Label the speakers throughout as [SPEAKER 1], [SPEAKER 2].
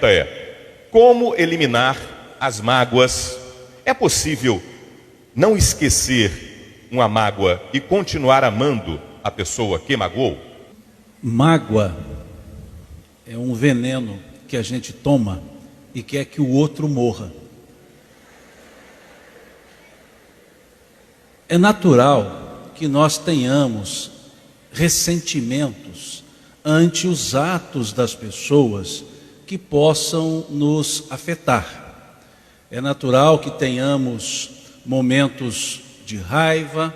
[SPEAKER 1] pergunta é: como eliminar as mágoas? É possível não esquecer uma mágoa e continuar amando a pessoa que magoou?
[SPEAKER 2] Mágoa é um veneno que a gente toma e quer que o outro morra. É natural que nós tenhamos ressentimentos ante os atos das pessoas que possam nos afetar. É natural que tenhamos momentos de raiva,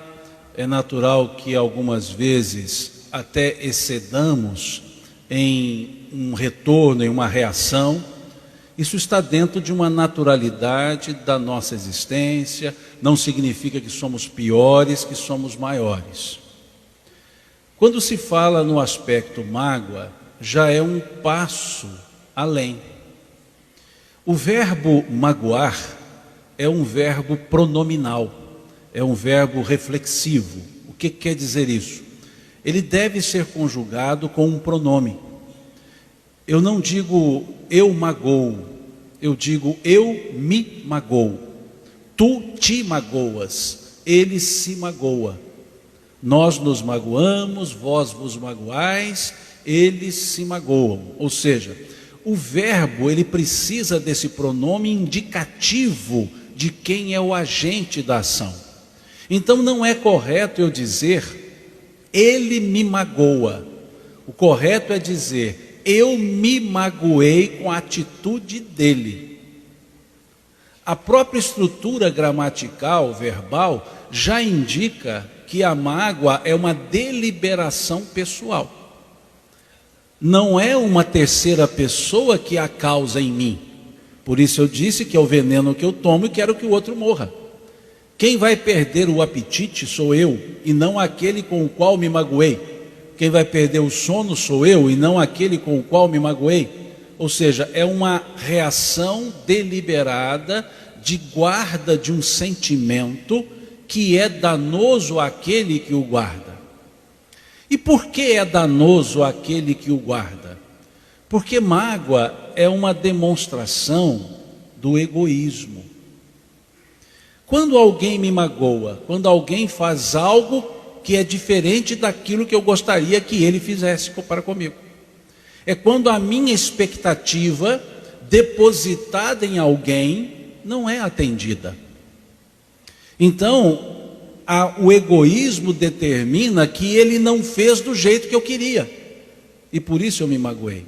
[SPEAKER 2] é natural que algumas vezes até excedamos em um retorno, em uma reação. Isso está dentro de uma naturalidade da nossa existência, não significa que somos piores, que somos maiores. Quando se fala no aspecto mágoa, já é um passo além. O verbo magoar é um verbo pronominal, é um verbo reflexivo. O que quer dizer isso? Ele deve ser conjugado com um pronome. Eu não digo eu magoo, eu digo eu me magoo. Tu te magoas, ele se magoa. Nós nos magoamos, vós vos magoais, eles se magoam. Ou seja, o verbo ele precisa desse pronome indicativo de quem é o agente da ação. Então não é correto eu dizer ele me magoa. O correto é dizer eu me magoei com a atitude dele. A própria estrutura gramatical, verbal, já indica que a mágoa é uma deliberação pessoal. Não é uma terceira pessoa que a causa em mim. Por isso eu disse que é o veneno que eu tomo e quero que o outro morra. Quem vai perder o apetite sou eu, e não aquele com o qual me magoei. Quem vai perder o sono sou eu, e não aquele com o qual me magoei. Ou seja, é uma reação deliberada de guarda de um sentimento que é danoso àquele que o guarda. E por que é danoso àquele que o guarda? Porque mágoa é uma demonstração do egoísmo. Quando alguém me magoa, quando alguém faz algo que é diferente daquilo que eu gostaria que ele fizesse para comigo, é quando a minha expectativa depositada em alguém não é atendida. Então, o egoísmo determina que ele não fez do jeito que eu queria, e por isso eu me magoei.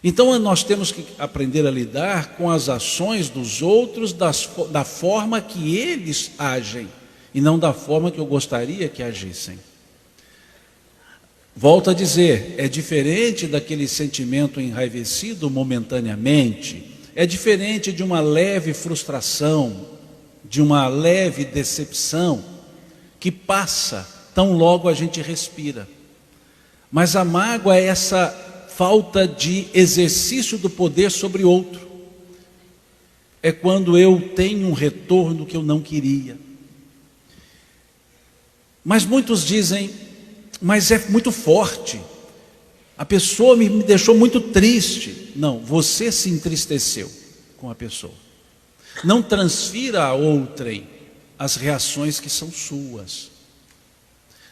[SPEAKER 2] Então nós temos que aprender a lidar com as ações dos outros da forma que eles agem, e não da forma que eu gostaria que agissem. Volto a dizer, é diferente daquele sentimento enraivecido momentaneamente, é diferente de uma leve frustração, de uma leve decepção, que passa tão logo a gente respira. Mas a mágoa é essa falta de exercício do poder sobre outro. É quando eu tenho um retorno que eu não queria. Mas muitos dizem, mas é muito forte, a pessoa me deixou muito triste. Não, você se entristeceu com a pessoa. Não transfira a outrem as reações que são suas.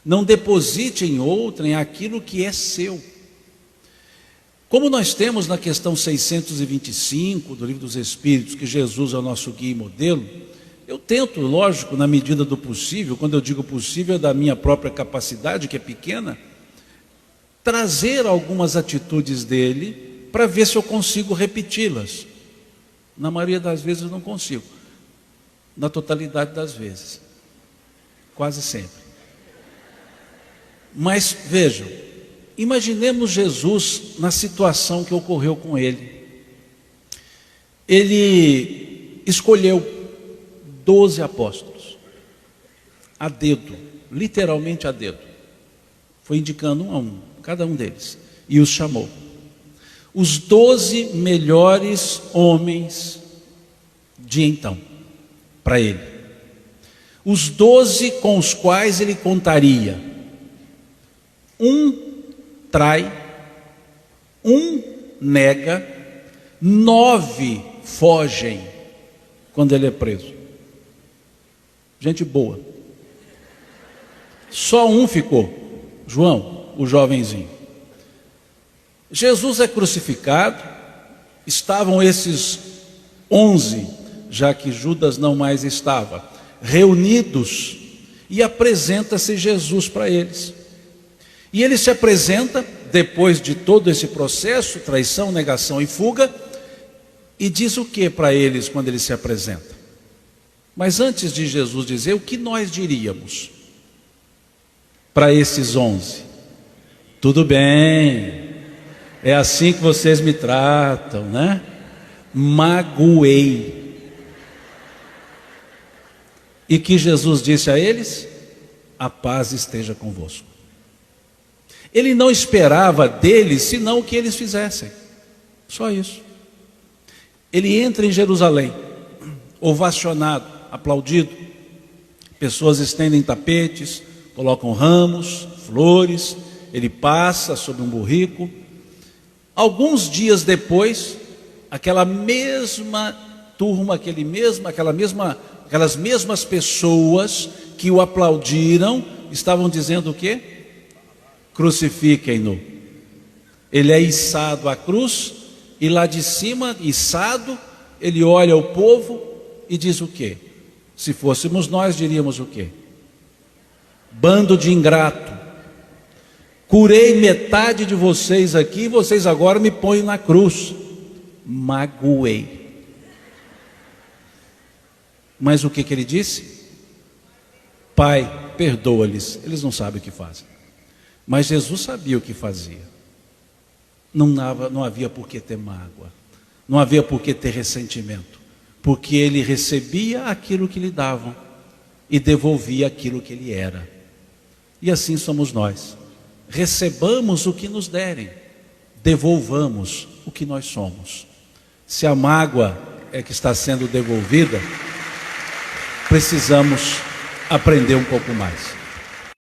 [SPEAKER 2] Não deposite em outrem aquilo que é seu. Como nós temos na questão 625 do Livro dos Espíritos, que Jesus é o nosso guia e modelo, eu tento, lógico, na medida do possível, quando eu digo possível é da minha própria capacidade, que é pequena, trazer algumas atitudes dele para ver se eu consigo repeti-las. Na maioria das vezes eu não consigo, na totalidade das vezes, quase sempre. Mas vejam, imaginemos Jesus na situação que ocorreu com ele. Ele escolheu 12 apóstolos, a dedo, literalmente a dedo. Foi indicando um a um, cada um deles, e os chamou. Os 12 melhores homens de então, para ele. Os 12 com os quais ele contaria. Um trai, um nega, 9 fogem quando ele é preso. Gente boa. Só um ficou, João, o jovenzinho. Jesus é crucificado, estavam esses 11, já que Judas não mais estava, reunidos, e apresenta-se Jesus para eles. E ele se apresenta, depois de todo esse processo, traição, negação e fuga, e diz o que para eles quando ele se apresenta? Mas antes de Jesus dizer, o que nós diríamos para esses 11? Tudo bem, é assim que vocês me tratam, né? Magoei. E que Jesus disse a eles: a paz esteja convosco. Ele não esperava deles senão o que eles fizessem, só isso. Ele entra em Jerusalém, ovacionado, aplaudido, pessoas estendem tapetes, colocam ramos, flores, ele passa sobre um burrico. Alguns dias depois, aquela mesma turma, aquelas mesmas pessoas que o aplaudiram, estavam dizendo o quê? Crucifiquem-no. Ele é içado à cruz, e lá de cima, içado, ele olha o povo e diz o quê? Se fôssemos nós, diríamos o quê? Bando de ingrato, curei metade de vocês aqui, vocês agora me põem na cruz. Magoei. Mas o que ele disse? Pai, perdoa-lhes, eles não sabem o que fazem. Mas Jesus sabia o que fazia. Não havia por que ter mágoa, não havia por que ter ressentimento, porque ele recebia aquilo que lhe davam e devolvia aquilo que ele era. E assim somos nós. Recebamos o que nos derem, devolvamos o que nós somos. Se a mágoa é que está sendo devolvida, precisamos aprender um pouco mais.